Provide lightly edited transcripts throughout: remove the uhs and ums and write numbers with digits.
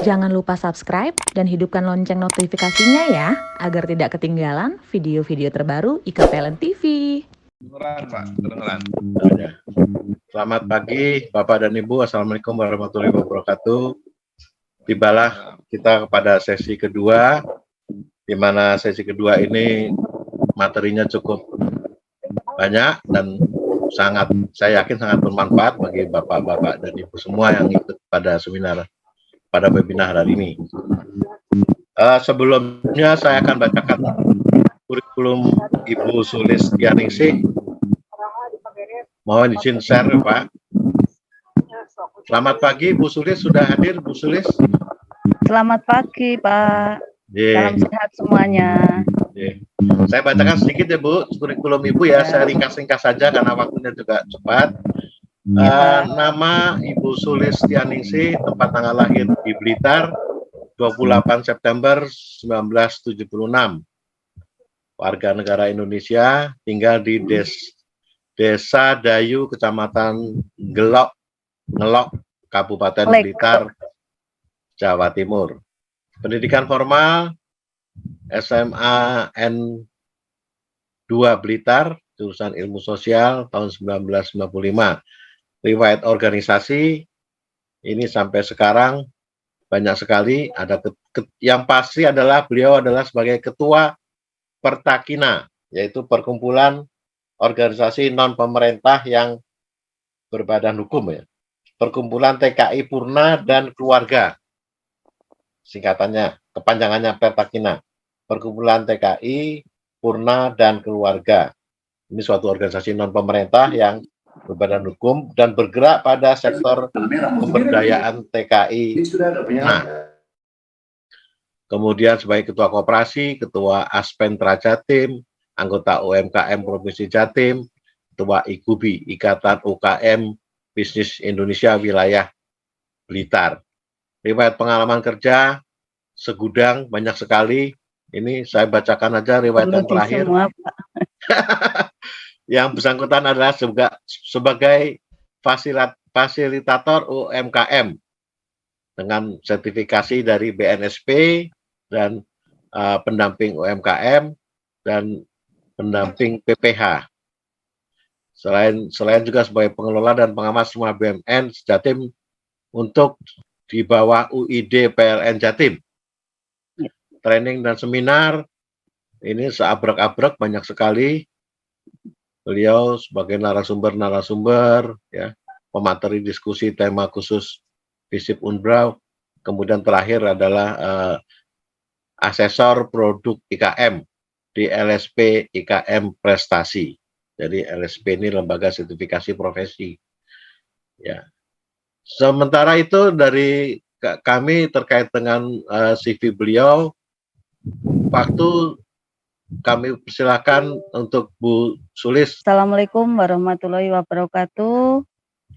Jangan lupa subscribe dan hidupkan lonceng notifikasinya ya, agar tidak ketinggalan video-video terbaru IKPLN TV. Kedengeran, Pak. Kedengeran. Selamat pagi, Bapak dan Ibu. Assalamualaikum warahmatullahi wabarakatuh. Tibalah kita kepada sesi kedua, di mana sesi kedua ini materinya cukup banyak dan saya yakin sangat bermanfaat bagi Bapak-Bapak dan Ibu semua yang ikut pada webinar hari ini. Sebelumnya saya akan bacakan kurikulum Ibu Sulistianingsih. Mohon izin share, Pak. Selamat pagi, Bu Sulis. Sudah hadir, Bu Sulis? Selamat pagi, Pak. Salam sehat semuanya. Saya bacakan sedikit ya, Bu, kurikulum Ibu ya. Saya ringkas-ringkas saja karena waktunya juga cepat. Nama Ibu Sulistianingsih, tempat tanggal lahir di Blitar, 28 September 1976. Warga negara Indonesia, tinggal di Desa Dayu, Kecamatan Ngelok, Kabupaten Blitar, Jawa Timur. Pendidikan formal SMA N2 Blitar, jurusan Ilmu Sosial tahun 1995. Riwayat organisasi ini sampai sekarang banyak sekali. Ada yang pasti adalah beliau adalah sebagai ketua Pertakina, yaitu perkumpulan organisasi non pemerintah yang berbadan hukum ya. Perkumpulan TKI Purna dan Keluarga. Singkatannya, kepanjangannya Pertakina. Perkumpulan TKI Purna dan Keluarga. Ini suatu organisasi non pemerintah yang berbadan hukum dan bergerak pada sektor pemberdayaan TKI Purna. Kemudian sebagai ketua koperasi, ketua Aspentra Jatim, anggota UMKM Provinsi Jatim, ketua IGUBI, Ikatan UKM Bisnis Indonesia Wilayah Blitar. Riwayat pengalaman kerja segudang banyak sekali. Ini saya bacakan aja riwayat yang terakhir. Semua, Pak. Yang bersangkutan adalah sebagai fasilitator UMKM dengan sertifikasi dari BNSP dan pendamping UMKM dan pendamping PPH. Selain juga sebagai pengelola dan pengamat semua BUMN Jatim untuk di bawah UID PLN Jatim. Training dan seminar ini seabrek-abrek banyak sekali. Beliau sebagai narasumber ya, pemateri diskusi tema khusus FISIP Unbrau. Kemudian terakhir adalah asesor produk IKM di LSP IKM Prestasi. Jadi LSP ini lembaga sertifikasi profesi. Ya. Sementara itu dari kami terkait dengan CV beliau, waktu kami persilakan untuk Bu Sulis. Assalamualaikum warahmatullahi wabarakatuh.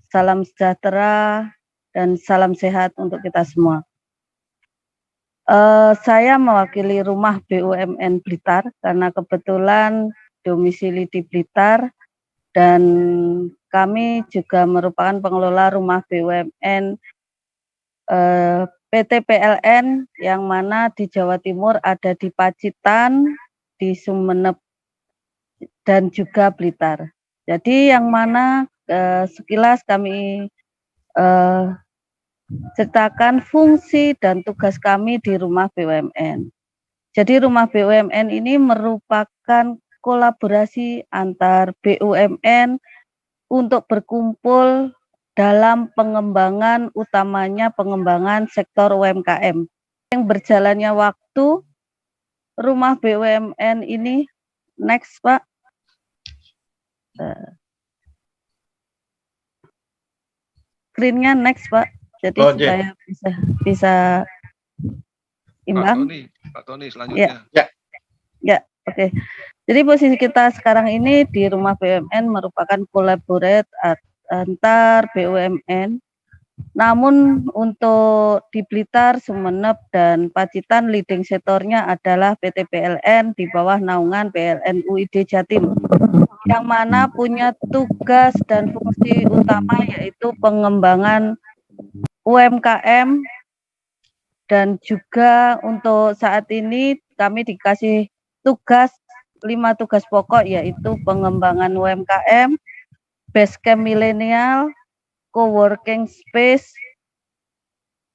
Salam sejahtera dan salam sehat untuk kita semua. Saya mewakili Rumah BUMN Blitar karena kebetulan domisili di Blitar dan kami juga merupakan pengelola Rumah BUMN PT PLN yang mana di Jawa Timur ada di Pacitan, di Sumeneb dan juga Blitar. Jadi yang mana sekilas kami ceritakan fungsi dan tugas kami di Rumah BUMN. Jadi Rumah BUMN ini merupakan kolaborasi antar BUMN untuk berkumpul dalam pengembangan, utamanya pengembangan sektor UMKM. Yang berjalannya waktu, Rumah BUMN ini, next Pak. Screen-nya next Pak. Jadi supaya bisa imbang. Pak Tony selanjutnya. Ya, oke. Jadi posisi kita sekarang ini di Rumah BUMN merupakan kolaborat antar BUMN. Namun untuk di Blitar, Sumeneb, dan Pacitan leading sektornya adalah PT PLN di bawah naungan PLN UID Jatim, yang mana punya tugas dan fungsi utama yaitu pengembangan UMKM Dan juga untuk saat ini kami dikasih tugas 5 tugas pokok, yaitu pengembangan UMKM, Basecamp milenial, coworking space,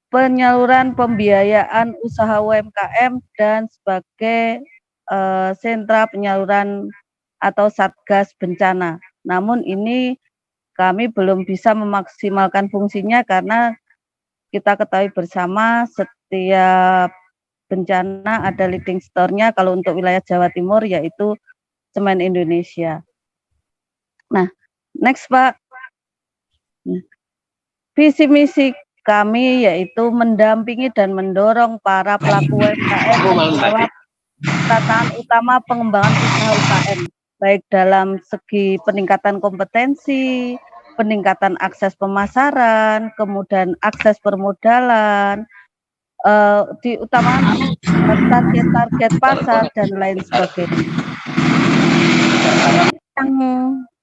penyaluran pembiayaan usaha UMKM, dan sebagai sentra penyaluran atau satgas bencana. Namun ini kami belum bisa memaksimalkan fungsinya karena kita ketahui bersama setiap bencana ada leading store-nya. Kalau untuk wilayah Jawa Timur yaitu Semen Indonesia. Nah, next Pak. Visi misi kami yaitu mendampingi dan mendorong para pelaku UMKM menjawab tantangan utama pengembangan usaha UKM, baik dalam segi peningkatan kompetensi, peningkatan akses pemasaran, kemudian akses permodalan, diutamakan target-target pasar dan lain sebagainya. Yang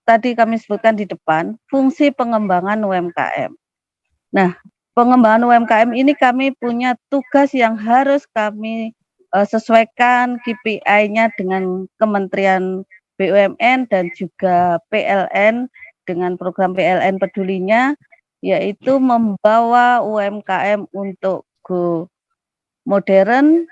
tadi kami sebutkan di depan, fungsi pengembangan UMKM. Nah, pengembangan UMKM ini kami punya tugas yang harus kami sesuaikan KPI-nya dengan Kementerian BUMN dan juga PLN dengan program PLN pedulinya, yaitu membawa UMKM untuk go modern,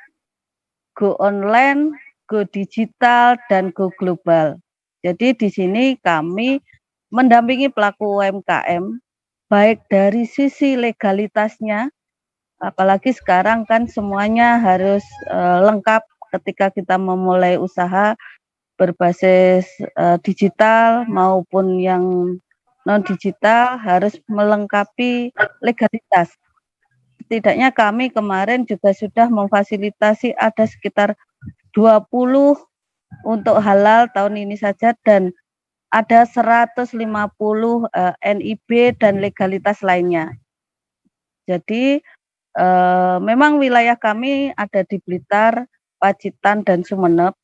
go online, go digital, dan go global. Jadi di sini kami mendampingi pelaku UMKM baik dari sisi legalitasnya, apalagi sekarang kan semuanya harus lengkap ketika kita memulai usaha berbasis digital maupun yang non digital harus melengkapi legalitas. Setidaknya kami kemarin juga sudah memfasilitasi ada sekitar 20 untuk halal tahun ini saja, dan ada 150 NIB dan legalitas lainnya. Jadi memang wilayah kami ada di Blitar, Pacitan, dan Sumeneb.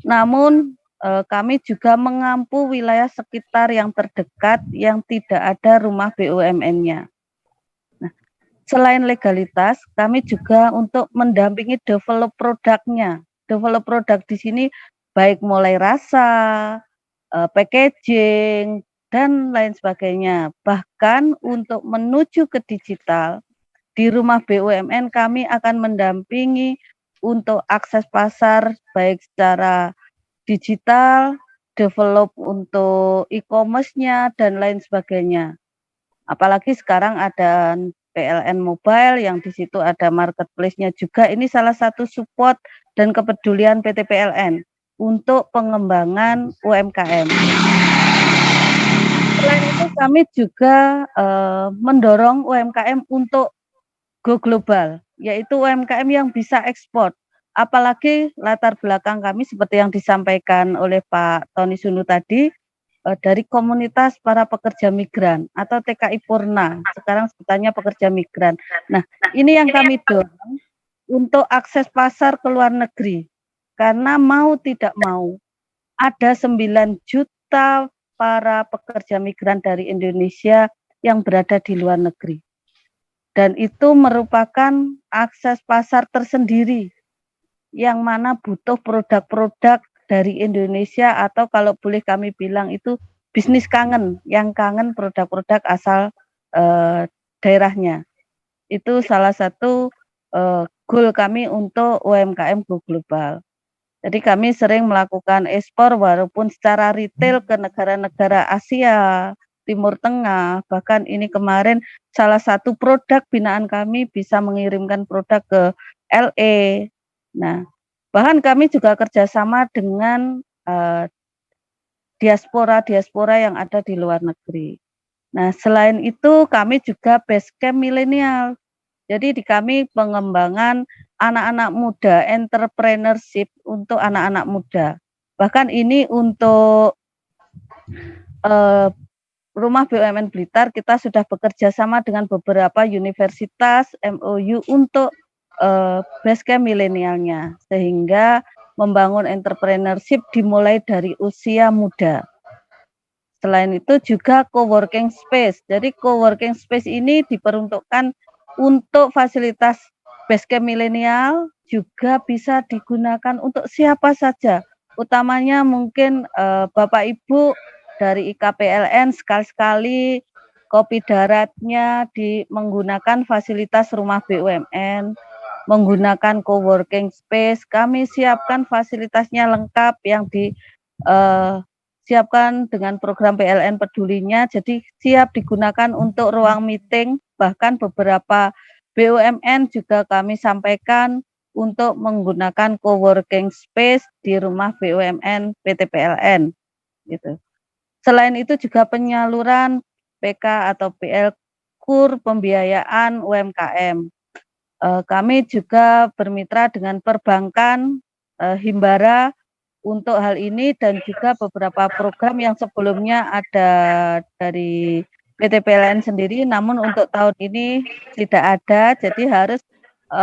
Namun kami juga mengampu wilayah sekitar yang terdekat yang tidak ada rumah BUMN-nya. Nah, selain legalitas, kami juga untuk mendampingi develop produknya. Develop produk di sini baik mulai rasa, packaging, dan lain sebagainya. Bahkan untuk menuju ke digital, di rumah BUMN kami akan mendampingi untuk akses pasar baik secara digital, develop untuk e-commerce-nya, dan lain sebagainya. Apalagi sekarang ada PLN Mobile yang di situ ada marketplace-nya juga. Ini salah satu support dan kepedulian PT PLN untuk pengembangan UMKM. Selain itu kami juga mendorong UMKM untuk go global, yaitu UMKM yang bisa ekspor. Apalagi latar belakang kami seperti yang disampaikan oleh Pak Tony Sunu tadi, dari komunitas para pekerja migran atau TKI Purna, sekarang sebutannya pekerja migran. Nah, ini yang kami dorong untuk akses pasar ke luar negeri. Karena mau tidak mau, ada 9 juta para pekerja migran dari Indonesia yang berada di luar negeri. Dan itu merupakan akses pasar tersendiri yang mana butuh produk-produk dari Indonesia, atau kalau boleh kami bilang itu bisnis kangen, yang kangen produk-produk asal daerahnya. Itu salah satu goal kami untuk UMKM go global. Jadi kami sering melakukan ekspor walaupun secara retail ke negara-negara Asia, Timur Tengah, bahkan ini kemarin salah satu produk binaan kami bisa mengirimkan produk ke LA. Nah, bahkan kami juga kerjasama dengan diaspora yang ada di luar negeri. Nah, selain itu kami juga Basecamp milenial. Jadi di kami pengembangan anak-anak muda, entrepreneurship untuk anak-anak muda. Bahkan ini untuk Rumah BUMN Blitar kita sudah bekerja sama dengan beberapa universitas MOU untuk Basecamp milenialnya, sehingga membangun entrepreneurship dimulai dari usia muda. Selain itu juga coworking space. Jadi coworking space ini diperuntukkan untuk fasilitas Basecamp milenial juga bisa digunakan untuk siapa saja, utamanya mungkin Bapak Ibu dari IKPLN sekali-sekali kopi daratnya menggunakan fasilitas rumah BUMN, menggunakan coworking space. Kami siapkan fasilitasnya lengkap yang disiapkan dengan program PLN Pedulinya, jadi siap digunakan untuk ruang meeting, bahkan beberapa BUMN juga kami sampaikan untuk menggunakan coworking space di rumah BUMN PT PLN gitu. Selain itu juga penyaluran PK atau PL KUR pembiayaan UMKM. Kami juga bermitra dengan perbankan Himbara untuk hal ini dan juga beberapa program yang sebelumnya ada dari PT PLN sendiri, namun untuk tahun ini tidak ada, jadi harus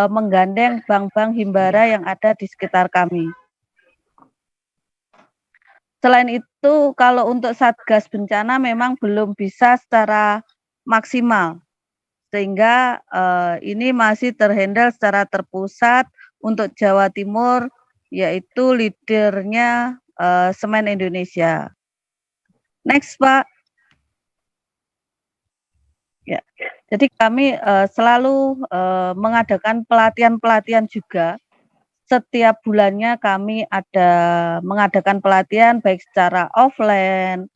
menggandeng bank-bank Himbara yang ada di sekitar kami. Selain itu, kalau untuk Satgas Bencana memang belum bisa secara maksimal, sehingga ini masih terhandle secara terpusat untuk Jawa Timur, yaitu leadernya Semen Indonesia. Next, Pak. Ya, jadi kami selalu mengadakan pelatihan-pelatihan juga. Setiap bulannya kami ada mengadakan pelatihan baik secara offline,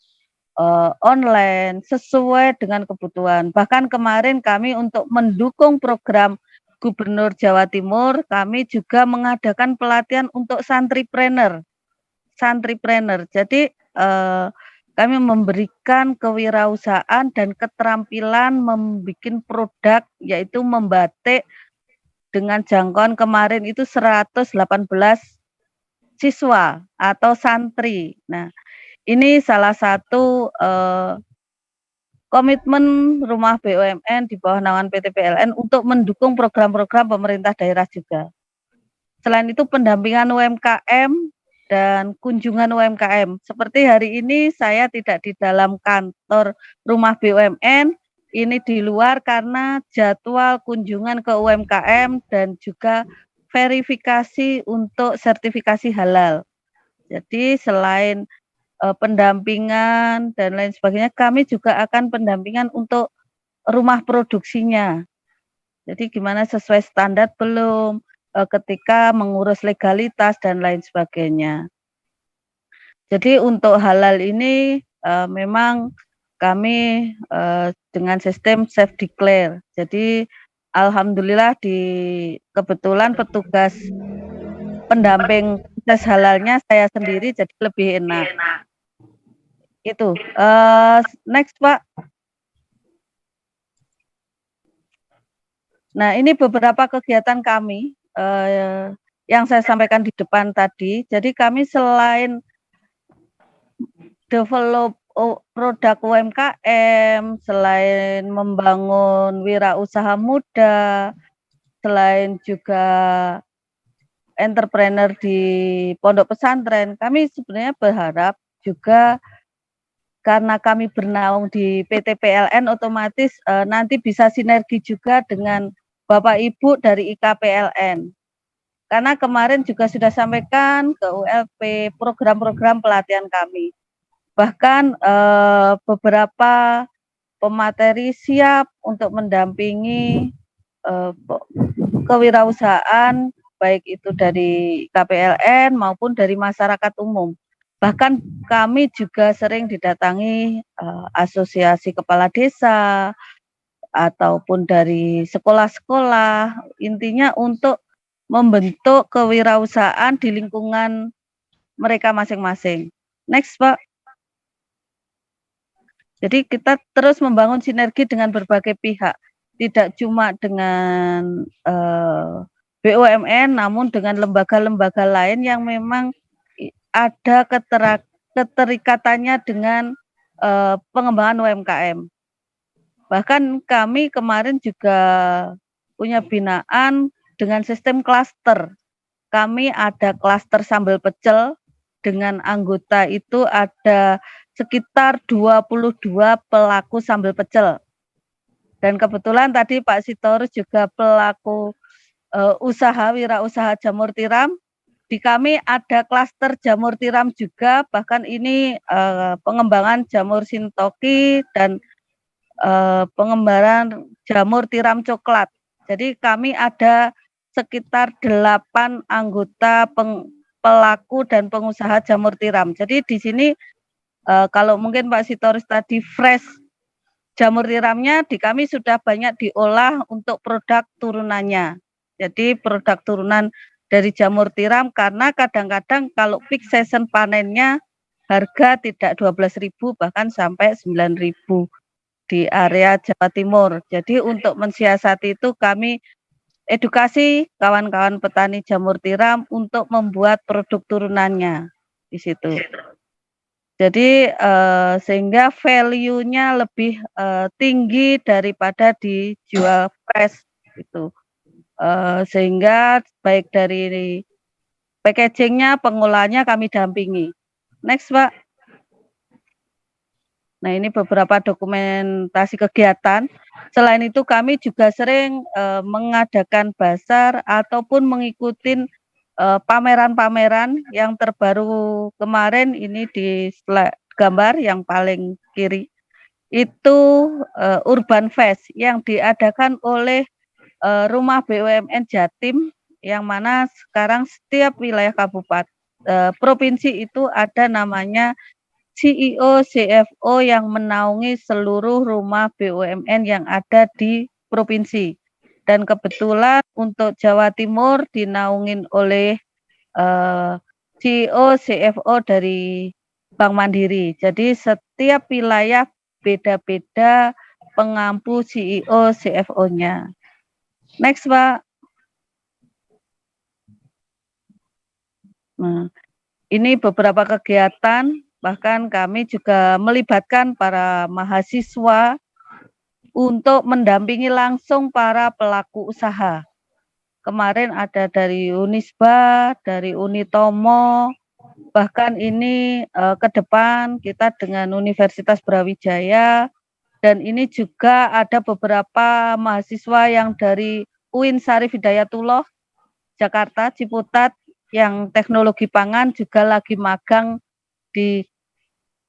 online, sesuai dengan kebutuhan. Bahkan kemarin kami untuk mendukung program Gubernur Jawa Timur, kami juga mengadakan pelatihan untuk santripreneur. Jadi kami memberikan kewirausahaan dan keterampilan membuat produk, yaitu membatik dengan jangkauan kemarin itu 118 siswa atau santri. Nah, ini salah satu komitmen rumah BUMN di bawah naungan PT PLN untuk mendukung program-program pemerintah daerah juga. Selain itu pendampingan UMKM dan kunjungan UMKM. Seperti hari ini saya tidak di dalam kantor rumah BUMN, ini di luar karena jadwal kunjungan ke UMKM dan juga verifikasi untuk sertifikasi halal. Jadi selain pendampingan dan lain sebagainya, kami juga akan pendampingan untuk rumah produksinya. Jadi gimana sesuai standar belum, ketika mengurus legalitas dan lain sebagainya. Jadi untuk halal ini memang kami dengan sistem self declare. Jadi alhamdulillah kebetulan petugas pendamping tes halalnya saya sendiri, jadi lebih enak. Itu next, Pak. Nah, ini beberapa kegiatan kami yang saya sampaikan di depan tadi. Jadi kami selain develop produk UMKM, selain membangun wirausaha muda, selain juga entrepreneur di pondok pesantren, kami sebenarnya berharap juga karena kami bernaung di PT PLN, otomatis nanti bisa sinergi juga dengan Bapak Ibu dari IKPLN. Karena kemarin juga sudah sampaikan ke ULP program-program pelatihan kami. Bahkan beberapa pemateri siap untuk mendampingi kewirausahaan, baik itu dari KPLN maupun dari masyarakat umum. Bahkan kami juga sering didatangi asosiasi kepala desa ataupun dari sekolah-sekolah, intinya untuk membentuk kewirausahaan di lingkungan mereka masing-masing. Next, Pak. Jadi kita terus membangun sinergi dengan berbagai pihak, tidak cuma dengan BUMN, namun dengan lembaga-lembaga lain yang memang ada keterikatannya dengan pengembangan UMKM. Bahkan kami kemarin juga punya binaan dengan sistem klaster. Kami ada klaster sambal pecel, dengan anggota itu ada sekitar 22 pelaku sambal pecel. Dan kebetulan tadi Pak Sitorus juga pelaku wirausaha jamur tiram. Di kami ada klaster jamur tiram juga, bahkan ini pengembangan jamur sintoki dan pengembangan jamur tiram coklat. Jadi kami ada sekitar 8 anggota pelaku dan pengusaha jamur tiram. Jadi di sini kalau mungkin Pak Sitoris tadi fresh jamur tiramnya di kami sudah banyak diolah untuk produk turunannya. Jadi produk turunan dari jamur tiram, karena kadang-kadang kalau peak season panennya harga tidak 12.000 bahkan sampai 9.000 di area Jawa Timur. Jadi untuk mensiasati itu kami edukasi kawan-kawan petani jamur tiram untuk membuat produk turunannya di situ. Jadi sehingga value-nya lebih tinggi daripada dijual fresh gitu. Sehingga baik dari packaging-nya, pengolahannya kami dampingi. Next, Pak. Nah, ini beberapa dokumentasi kegiatan. Selain itu kami juga sering mengadakan bazar ataupun mengikuti pameran-pameran yang terbaru kemarin ini di gambar yang paling kiri. Itu Urban Fest yang diadakan oleh Rumah BUMN Jatim, yang mana sekarang setiap wilayah kabupaten provinsi itu ada namanya CEO, CFO yang menaungi seluruh rumah BUMN yang ada di provinsi. Dan kebetulan untuk Jawa Timur dinaungin oleh CEO, CFO dari Bank Mandiri. Jadi setiap wilayah beda-beda pengampu CEO, CFO-nya. Next, Pak. Nah, ini beberapa kegiatan, bahkan kami juga melibatkan para mahasiswa untuk mendampingi langsung para pelaku usaha. Kemarin ada dari Unisba, dari Unitomo, bahkan ini ke depan kita dengan Universitas Brawijaya, dan ini juga ada beberapa mahasiswa yang dari UIN Syarif Hidayatullah, Jakarta, Ciputat, yang teknologi pangan juga lagi magang di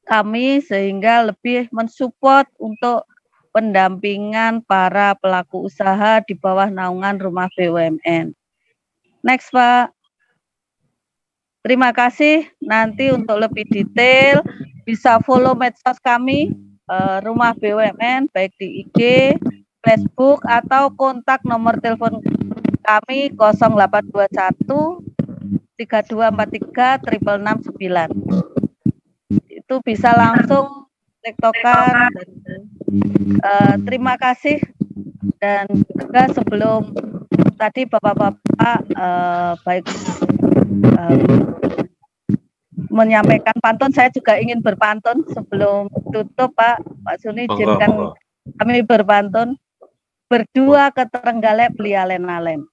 kami, sehingga lebih mensupport untuk pendampingan para pelaku usaha di bawah naungan Rumah BUMN. Next, Pak. Terima kasih. Nanti untuk lebih detail bisa follow medsos kami, Rumah BUMN, baik di IG, Facebook, atau kontak nomor telepon kami 0821 3243 669. Itu bisa langsung tektokan. Terima kasih. Dan juga sebelum tadi Bapak-Bapak baik menyampaikan pantun, saya juga ingin berpantun sebelum tutup, Pak Suni, izinkan kami berpantun. Berdua ke Trenggalek beli alen-alen.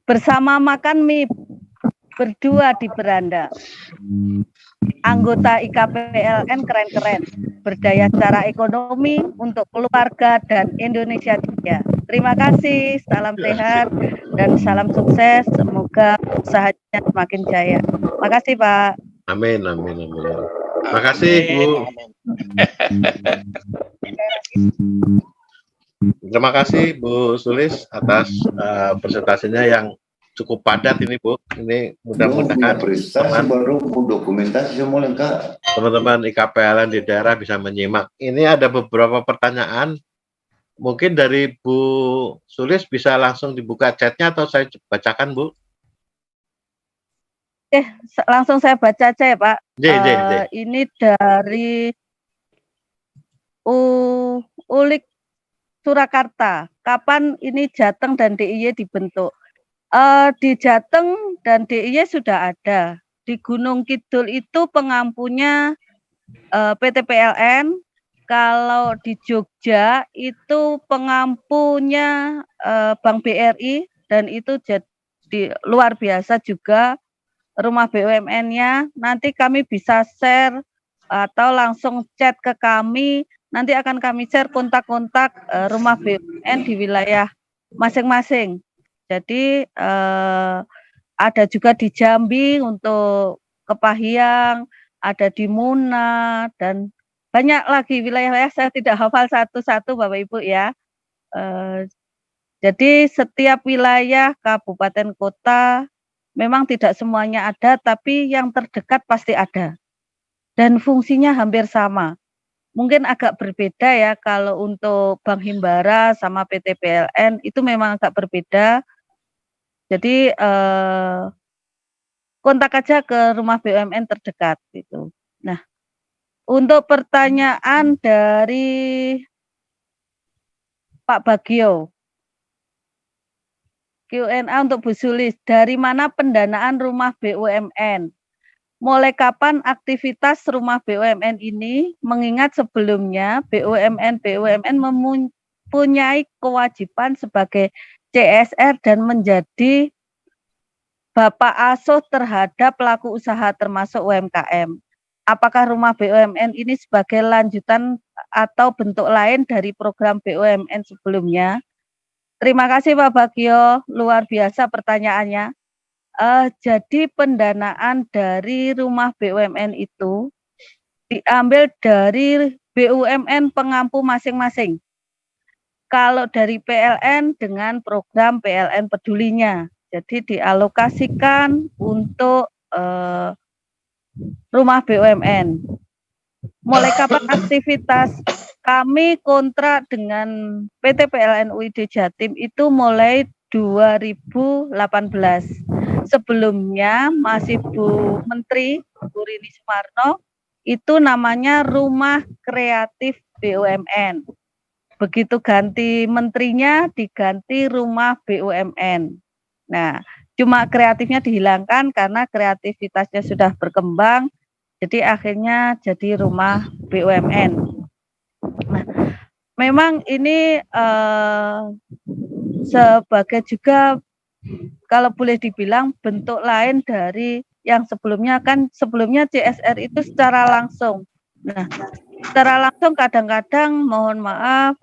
Bersama makan mie berdua di beranda. Anggota IKPLN keren-keren, berdaya secara ekonomi untuk keluarga dan Indonesia juga. Terima kasih, salam sehat dan salam sukses. Semoga usahanya semakin jaya. Makasih, Pak. Amin, amin, amin. Terima kasih, Bu. Terima kasih Bu Sulis atas presentasinya yang cukup padat ini, Bu. Ini mudah-mudahan teman-teman IKPLN di daerah bisa menyimak. Ini ada beberapa pertanyaan. Mungkin dari Bu Sulis bisa langsung dibuka chatnya atau saya bacakan, Bu? Langsung saya baca aja ya, Pak. Ini dari Ulik Surakarta. Kapan ini Jateng dan DIY dibentuk? Di Jateng dan DIY sudah ada. Di Gunung Kidul itu pengampunya PT PLN. Kalau di Jogja itu pengampunya Bank BRI, dan itu jadi luar biasa juga Rumah BUMN-nya. Nanti kami bisa share atau langsung chat ke kami. nanti akan kami share kontak-kontak rumah BUMN di wilayah masing-masing. Jadi ada juga di Jambi untuk Kepahyang, ada di Muna, dan banyak lagi wilayah-wilayah saya tidak hafal satu-satu Bapak Ibu ya. Jadi setiap wilayah kabupaten kota memang tidak semuanya ada, tapi yang terdekat pasti ada. Dan fungsinya hampir sama. Mungkin agak berbeda ya kalau untuk Bank Himbara sama PT PLN itu memang agak berbeda. Jadi kontak aja ke rumah BUMN terdekat gitu. Nah, untuk pertanyaan dari Pak Bagio, Q&A untuk Bu Sulis, dari mana pendanaan rumah BUMN? Mulai kapan aktivitas rumah BUMN ini? Mengingat sebelumnya BUMN mempunyai kewajiban sebagai CSR dan menjadi Bapak asuh terhadap pelaku usaha termasuk UMKM. Apakah rumah BUMN ini sebagai lanjutan atau bentuk lain dari program BUMN sebelumnya? Terima kasih Pak Bagio, luar biasa pertanyaannya. Jadi pendanaan dari rumah BUMN itu diambil dari BUMN pengampu masing-masing. Kalau dari PLN dengan program PLN Pedulinya, jadi dialokasikan untuk rumah BUMN. Mulai kapan aktivitas? Kami kontrak dengan PT PLN UID Jatim itu mulai 2018. Sebelumnya masih Bu Menteri, Bu Rini Sumarno, itu namanya Rumah Kreatif BUMN. Begitu ganti menterinya, diganti Rumah BUMN. Nah, cuma kreatifnya dihilangkan karena kreativitasnya sudah berkembang, jadi akhirnya jadi Rumah BUMN. Nah, memang ini sebagai juga kalau boleh dibilang bentuk lain dari yang sebelumnya, kan sebelumnya CSR itu secara langsung. Nah, secara langsung kadang-kadang mohon maaf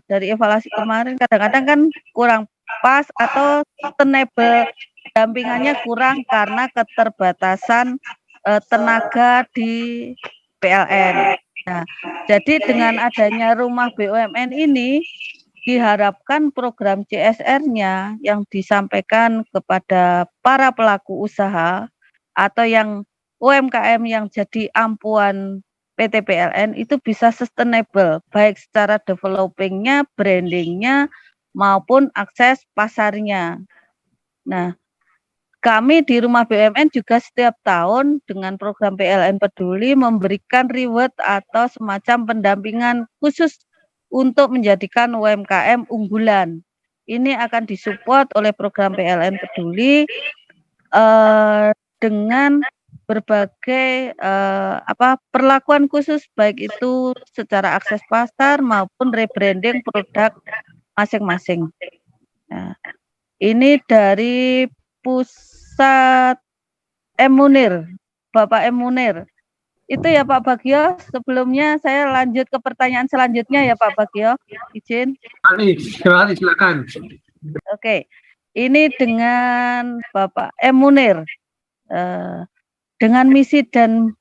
dari evaluasi kemarin kadang-kadang kan kurang pas atau sustainable dampingannya kurang karena keterbatasan tenaga di PLN. Nah, jadi dengan adanya rumah BUMN ini diharapkan program CSR-nya yang disampaikan kepada para pelaku usaha atau yang UMKM yang jadi ampuan PT PLN itu bisa sustainable, baik secara developing-nya, branding-nya, maupun akses pasarnya. Nah, kami di Rumah BUMN juga setiap tahun dengan program PLN Peduli memberikan reward atau semacam pendampingan khusus untuk menjadikan UMKM unggulan. Ini akan disupport oleh program PLN Peduli dengan berbagai perlakuan khusus, baik itu secara akses pasar maupun rebranding produk masing-masing. Nah, ini dari Pusat Munir, Bapak Munir. Itu ya Pak Bagio, sebelumnya saya lanjut ke pertanyaan selanjutnya ya Pak Bagio, izin. Silakan. Oke, ini dengan Bapak Munir. Dengan misi dan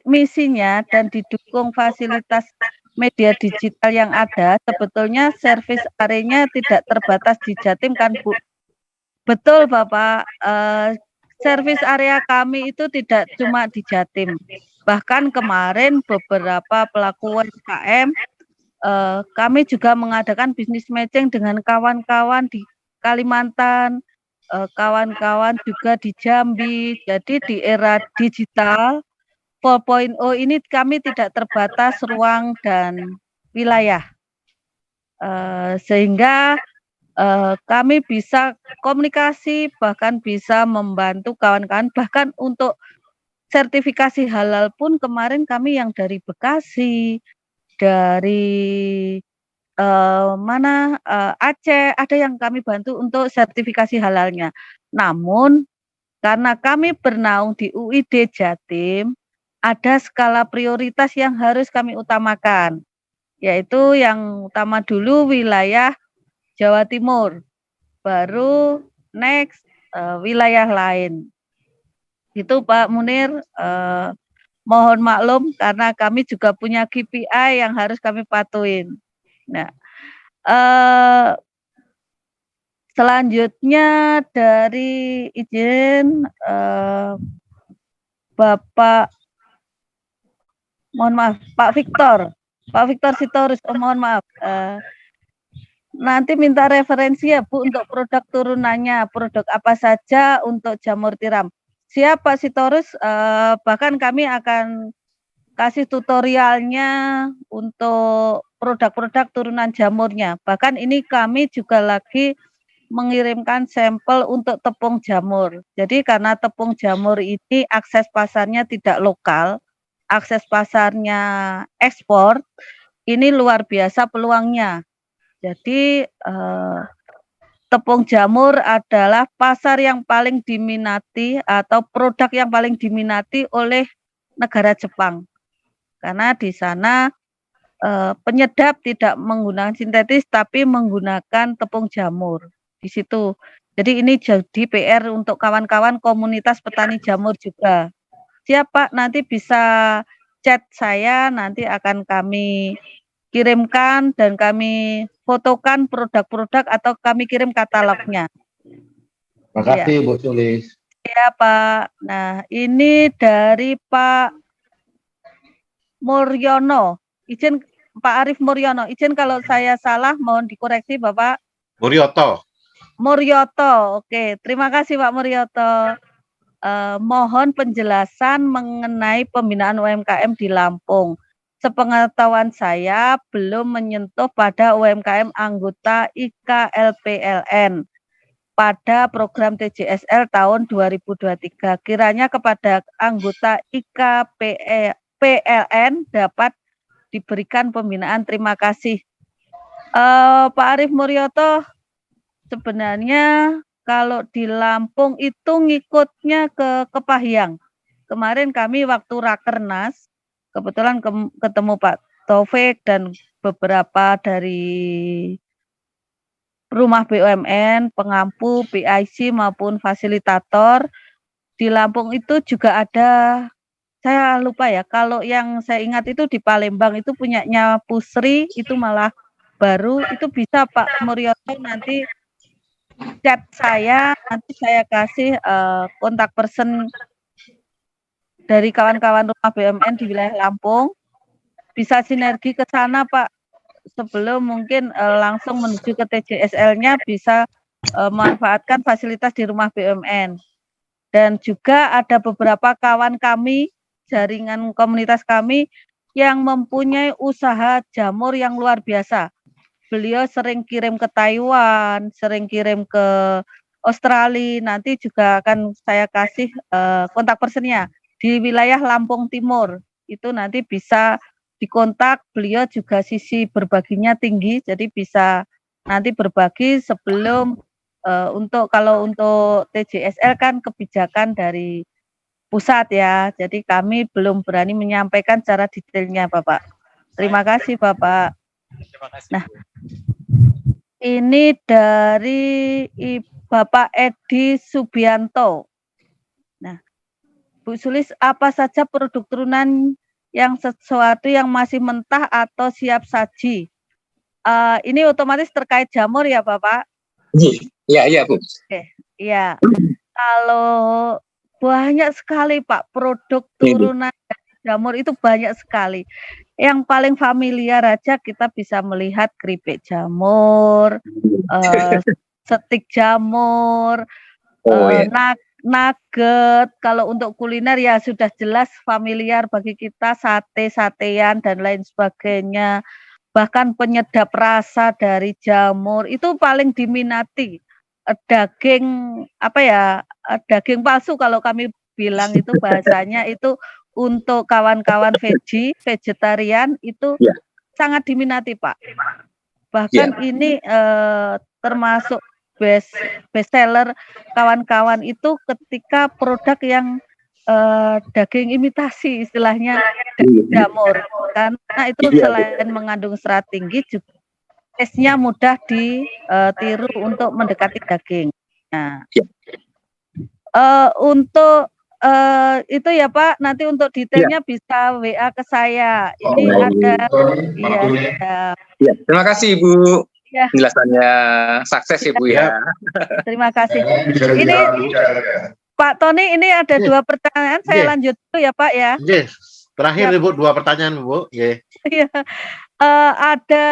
misinya dan didukung fasilitas media digital yang ada, sebetulnya servis areanya tidak terbatas di Jatim kan Bu? Betul Bapak, servis area kami itu tidak cuma di Jatim. Bahkan kemarin beberapa pelaku UMKM, kami juga mengadakan bisnis matching dengan kawan-kawan di Kalimantan, kawan-kawan juga di Jambi. Jadi di era digital 4.0 ini kami tidak terbatas ruang dan wilayah, sehingga kami bisa komunikasi, bahkan bisa membantu kawan-kawan, bahkan untuk sertifikasi halal pun kemarin kami yang dari Bekasi, dari Aceh, ada yang kami bantu untuk sertifikasi halalnya. Namun karena kami bernaung di UID Jatim, ada skala prioritas yang harus kami utamakan. yaitu yang utama dulu wilayah Jawa Timur, baru next wilayah lain. Itu Pak Munir, mohon maklum karena kami juga punya KPI yang harus kami patuhin. Nah, selanjutnya dari izin Bapak, mohon maaf, Pak Victor Sitorus, mohon maaf. Nanti minta referensi ya Bu untuk produk turunannya, produk apa saja untuk jamur tiram. Siap Pak Sitorus, bahkan kami akan kasih tutorialnya untuk produk-produk turunan jamurnya. Bahkan ini kami juga lagi mengirimkan sampel untuk tepung jamur. Jadi karena tepung jamur ini akses pasarnya tidak lokal, akses pasarnya ekspor, ini luar biasa peluangnya. Jadi tepung jamur adalah pasar yang paling diminati atau produk yang paling diminati oleh negara Jepang. Karena di sana penyedap tidak menggunakan sintetis tapi menggunakan tepung jamur. Di situ. Jadi ini jadi PR untuk kawan-kawan komunitas petani jamur juga. Siap Pak, nanti bisa chat saya, nanti akan kami kirimkan dan kami fotokan produk-produk atau kami kirim katalognya. Makasih Bu Sulis. Ya Pak. Nah ini dari Pak Muryono. Izin Pak Arif Muryono. Izin kalau saya salah mohon dikoreksi Bapak. Muryoto. Oke, terima kasih Pak Muryoto. Mohon penjelasan mengenai pembinaan UMKM di Lampung. Sepengetahuan saya belum menyentuh pada UMKM anggota IKLPLN pada program TJSL tahun 2023. Kiranya kepada anggota IKPLN dapat diberikan pembinaan. Terima kasih. Pak Arif Muryoto, sebenarnya kalau di Lampung itu ngikutnya ke Kepahyang. Kemarin kami waktu Rakernas, kebetulan ketemu Pak Taufik dan beberapa dari rumah BUMN, pengampu, PIC maupun fasilitator. Di Lampung itu juga ada, saya lupa ya, kalau yang saya ingat itu di Palembang itu punyanya Pusri, itu malah baru, itu bisa Pak Muryoto nanti chat saya, nanti saya kasih kontak person dari kawan-kawan rumah BUMN di wilayah Lampung. Bisa sinergi ke sana Pak, sebelum mungkin langsung menuju ke TJSL-nya bisa memanfaatkan fasilitas di rumah BUMN. Dan juga ada beberapa kawan kami, jaringan komunitas kami yang mempunyai usaha jamur yang luar biasa. Beliau sering kirim ke Taiwan, sering kirim ke Australia, nanti juga akan saya kasih kontak personnya di wilayah Lampung Timur. Itu nanti bisa dikontak, beliau juga sisi berbaginya tinggi, jadi bisa nanti berbagi sebelum kalau untuk TJSL kan kebijakan dari pusat ya, jadi kami belum berani menyampaikan secara detailnya Bapak. Terima kasih Bapak. Nah, ini dari Bapak Edi Subianto. Nah, Bu Sulis, apa saja produk turunan yang sesuatu yang masih mentah atau siap saji? Ini otomatis terkait jamur ya Bapak? Iya Bu. Oke, iya. Kalau banyak sekali Pak produk turunan jamur itu banyak sekali. Yang paling familiar aja kita bisa melihat keripik jamur, stik jamur, nugget. Kalau untuk kuliner ya sudah jelas familiar bagi kita, sate-satean dan lain sebagainya. Bahkan penyedap rasa dari jamur itu paling diminati. Daging daging palsu kalau kami bilang itu bahasanya itu untuk kawan-kawan vegetarian itu sangat diminati Pak. Bahkan ini termasuk best seller kawan-kawan itu ketika produk yang daging imitasi istilahnya daging jamur karena itu selain mengandung serat tinggi juga taste-nya mudah ditiru untuk mendekati daging. Nah, untuk itu ya Pak, nanti untuk detailnya bisa WA ke saya. Ini ada Ya, terima kasih Ibu. Ya. Penjelasannya sukses Ibu ya. Terima kasih. Ini Pak Tony, ini ada 2 pertanyaan, saya lanjut dulu ya Pak ya. Yes. Terakhir Ibu 2 pertanyaan Bu. Iya. Ada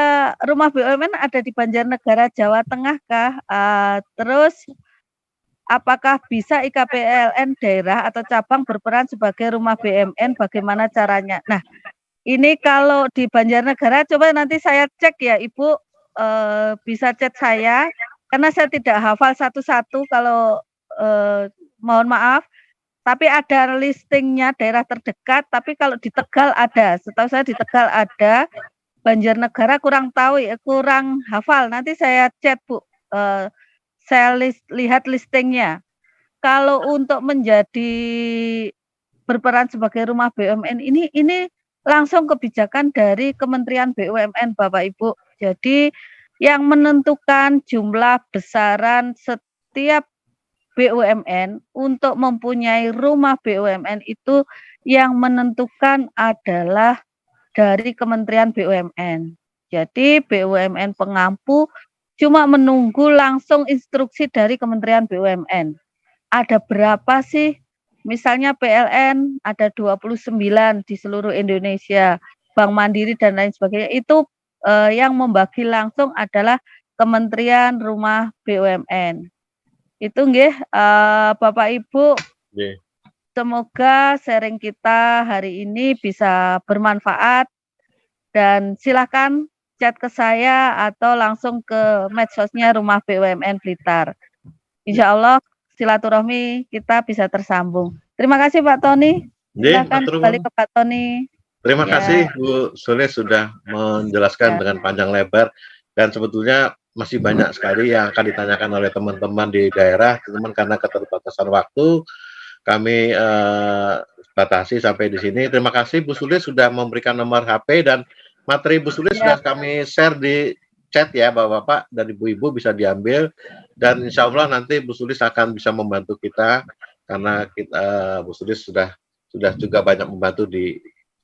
rumah BUMN ada di Banjarnegara, Jawa Tengah kah? Terus apakah bisa IKPLN daerah atau cabang berperan sebagai rumah BUMN? Bagaimana caranya? Nah, ini kalau di Banjarnegara, coba nanti saya cek ya Ibu, bisa chat saya karena saya tidak hafal satu-satu kalau mohon maaf, tapi ada listingnya daerah terdekat. Tapi kalau di Tegal ada, setahu saya di Tegal ada. Banjarnegara kurang tahu ya, kurang hafal. Nanti saya chat Bu, saya lihat listingnya. Kalau untuk menjadi berperan sebagai rumah BUMN ini langsung kebijakan dari Kementerian BUMN Bapak Ibu. Jadi yang menentukan jumlah besaran setiap BUMN untuk mempunyai rumah BUMN itu yang menentukan adalah dari Kementerian BUMN. Jadi BUMN pengampu cuma menunggu langsung instruksi dari Kementerian BUMN. Ada berapa sih? Misalnya PLN ada 29 di seluruh Indonesia, Bank Mandiri dan lain sebagainya. Itu yang membagi langsung adalah Kementerian Rumah BUMN. Itu nggih, Bapak Ibu. Semoga sharing kita hari ini bisa bermanfaat dan silakan chat ke saya atau langsung ke medsosnya Rumah BUMN Blitar. Insya Allah silaturahmi kita bisa tersambung. Terima kasih Pak Tony. Silakan kembali ke Pak Tony. Terima kasih Bu Sulis sudah menjelaskan dengan panjang lebar, dan sebetulnya masih banyak sekali yang akan ditanyakan oleh teman-teman di daerah, teman-teman, karena keterbatasan waktu kami batasi sampai di sini. Terima kasih Bu Sulis sudah memberikan nomor HP dan materi Bu Sulis sudah kami share di chat ya Bapak-bapak dan Ibu-ibu, bisa diambil, dan insya Allah nanti Bu Sulis akan bisa membantu kita karena Bu Sulis sudah juga banyak membantu di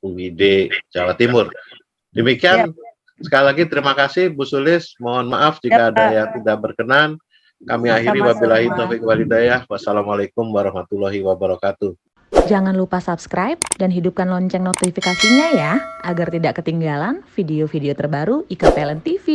UID Jawa Timur. Demikian sekali lagi terima kasih Bu Sulis. Mohon maaf jika ada yang tidak berkenan. Kami akhiri wabillahi taufiq wal hidayah. Wassalamualaikum warahmatullahi wabarakatuh. Jangan lupa subscribe dan hidupkan lonceng notifikasinya ya, agar tidak ketinggalan video-video terbaru IKPLN TV.